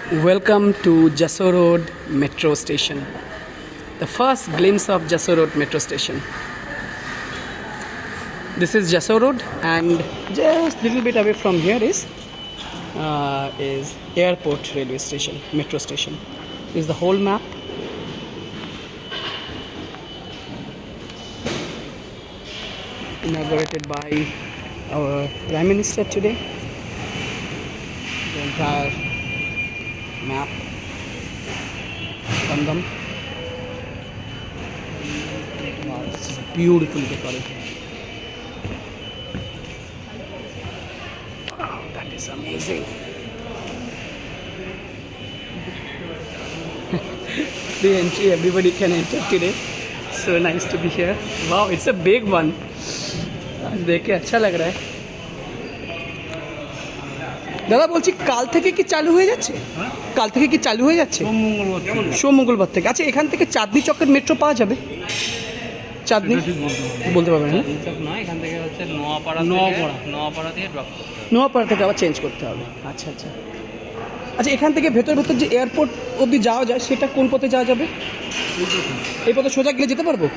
Welcome to Jessore Road Metro Station. The first glimpse of Jessore Road Metro Station. This is Jessore Road, and just a little bit away from here is Airport Railway Station, Metro Station. This is the whole map. Inaugurated by our Prime Minister today. The entire map on them. Wow, this is beautifully decorated. Wow, that is amazing. The entry, everybody can enter today. So nice to be here. Wow, it's a big one. देख के अच्छा लग रहा है দাদা বলছি কাল থেকে কি চালু হয়ে যাচ্ছে কাল থেকে কি চালু হয়ে যাচ্ছে সোম মঙ্গলবার থেকে আচ্ছা এখান থেকে চাঁদনী চকের মেট্রো পাওয়া যাবে চাঁদনী বলতে পারবেন না এখান থেকে হচ্ছে নোয়াপাড়া থেকে ড্রপ নোয়াপাড়া থেকে আবার চেঞ্জ করতে হবে আচ্ছা আচ্ছা আচ্ছা এখান থেকে ভেতর যে এয়ারপোর্ট অবধি যাওয়া যায় সেটা কোন পথে যাওয়া যাবে এই পথে সোজা গেলে যেতে পারবো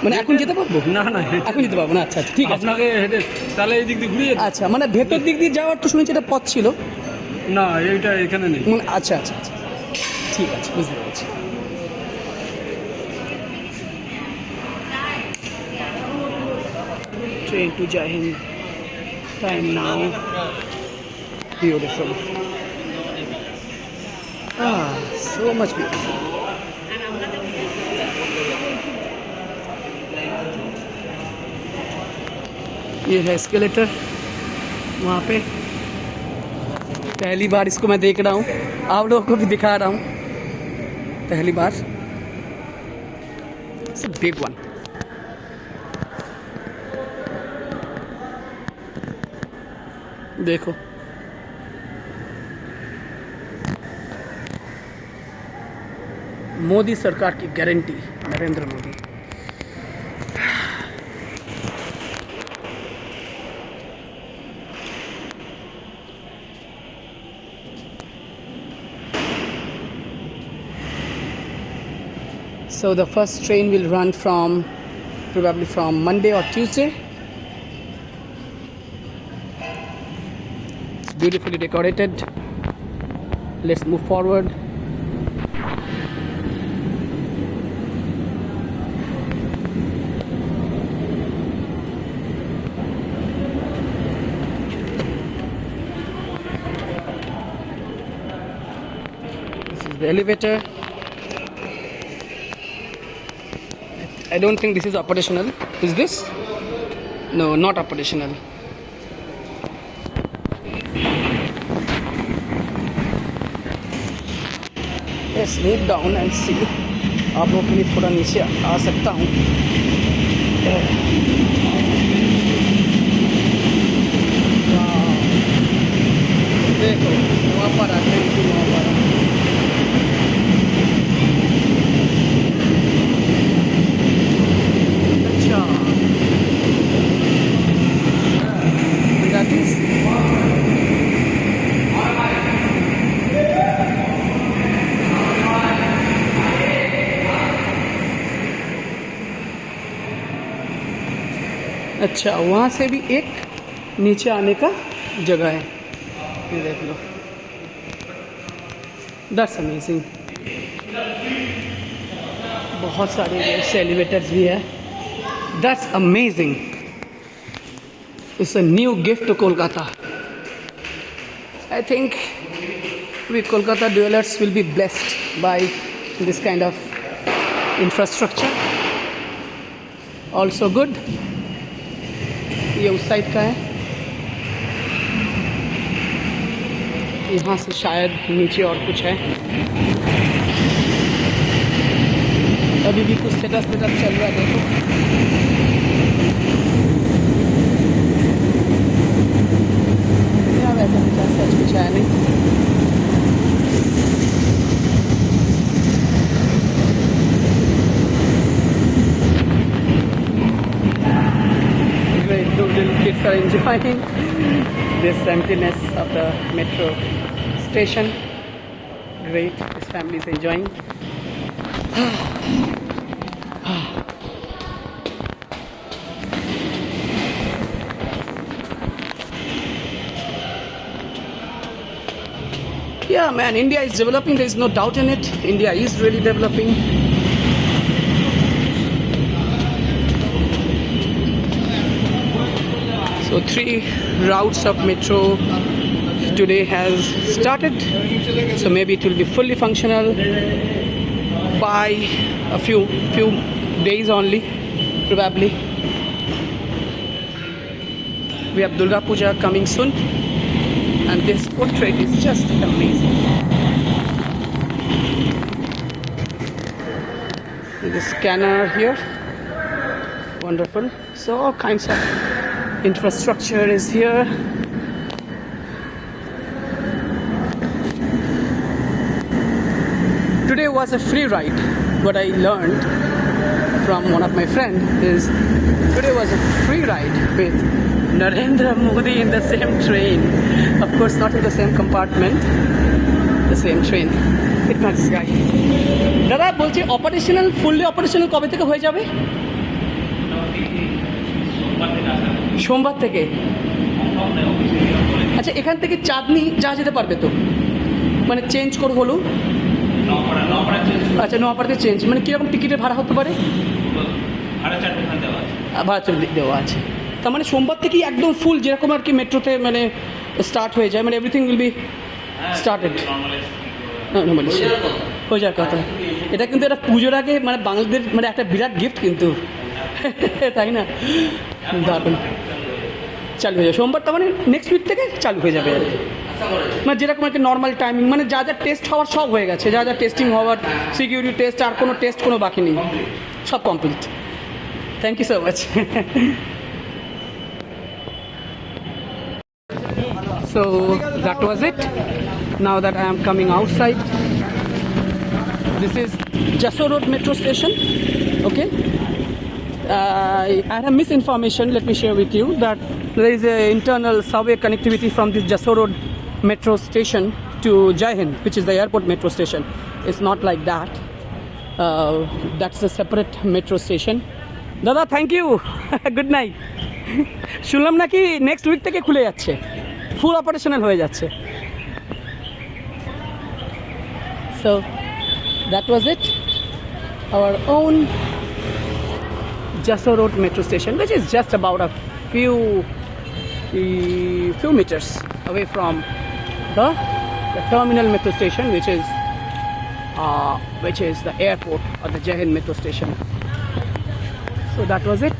মানে এখন যেতে পারবো না না এখন যেতে পারবো না আচ্ছা আচ্ছা ঠিক আছে আপনাকে হেঁটে তাহলে এই দিক দিয়ে ঘুরিয়ে আচ্ছা মানে ভেতর দিক দিয়ে যাওয়ার তো শুনেছি এটা পথ ছিল না এইটা এখানে নেই আচ্ছা আচ্ছা আচ্ছা ঠিক আছে বুঝতে পেরেছি train to Hind time now beautiful so much beautiful ये है एस्केलेटर वहाँ पे पहली बार इसको मैं देख रहा हूँ आप लोगों को भी दिखा रहा हूँ पहली बार इट्स अ बिग वन देखो मोदी सरकार की guarantee Narendra Modi So the first train will run probably from Monday or Tuesday. It's beautifully decorated. Let's move forward. This is the elevator. I don't think this is operational. Is this? No, not operational. Let's move down and see. आप लोगों के लिए थोड़ा नीचे आ सकता हूँ. देखो नवापारा नवापारा अच्छा वहाँ से भी एक नीचे आने का जगह है ये देख लो दैट्स अमेजिंग बहुत सारे एलिवेटर्स भी है that's amazing it's a new gift to Kolkata I think we Kolkata dwellers will be blessed by this kind of infrastructure also good ये उस साइड का है यहाँ से शायद नीचे और कुछ है अभी भी कुछ सेटअप चल रहा है देखो वैसा कुछ है नहीं kids are enjoying this emptiness of the metro station. Great. His family is enjoying. Yeah, man, India is developing. There is no doubt in it. India is really developing. So 3 routes of metro today has started. So maybe it will be fully functional by a few days only, probably. We have Durga Puja coming soon. And this portrait is just amazing. With the scanner here, wonderful. So all kinds of infrastructure is here. Today was a free ride. What I learned from one of my friends is today was a free ride with Narendra Modi in the same train. Of course, not in the same compartment, the same train. It matches guy. দাদা বলছি operational fully operational কবে থেকে হয়ে যাবে? সোমবার থেকে। আচ্ছা, এখান থেকে চাঁদনি যাওয়া যেতে পারবে তো? মানে চেঞ্জ করে হলো? আচ্ছা, নোয়াপাড়াতে চেঞ্জ। মানে কীরকম টিকিটের ভাড়া হতে পারে? ভাড়া দেওয়া আছে। তার মানে সোমবার থেকেই একদম ফুল যেরকম আর কি মেট্রোতে মানে স্টার্ট হয়ে যায়, মানে everything will be started normally হয়ে যাওয়ার কথা। এটা কিন্তু এটা পুজোর আগে মানে বাঙালিদের মানে একটা বিরাট গিফট কিন্তু, তাই না? দারুণ চালু হয়ে যাবে সোমবার, তার মানে নেক্সট উইক থেকে চালু হয়ে যাবে আর কি। মানে যেরকম আর কি নর্মাল টাইমিং, মানে যা যা টেস্ট হওয়ার সব হয়ে গেছে, যা যা টেস্টিং হওয়ার, সিকিউরিটি টেস্ট, আর কোনো টেস্ট কোনো বাকি নেই, সব complete. Thank you so much. So that was it. Now that I am coming outside, this is Jessore Road Metro Station. Okay, I have misinformation. Let me share with you that there is a internal subway connectivity from this Jessore Road Metro Station to Hind, which is the airport metro station. It's not like that. That's a separate metro station. Dada, thank you. Good night. শুনলাম নাকি next week থেকে খুলে যাচ্ছে, ফুল operational হয়ে যাচ্ছে। So that was it, our own Jessore Road Metro Station, which is just about a few meters away from the terminal metro station, which is the airport or the Hind metro station. So that was it.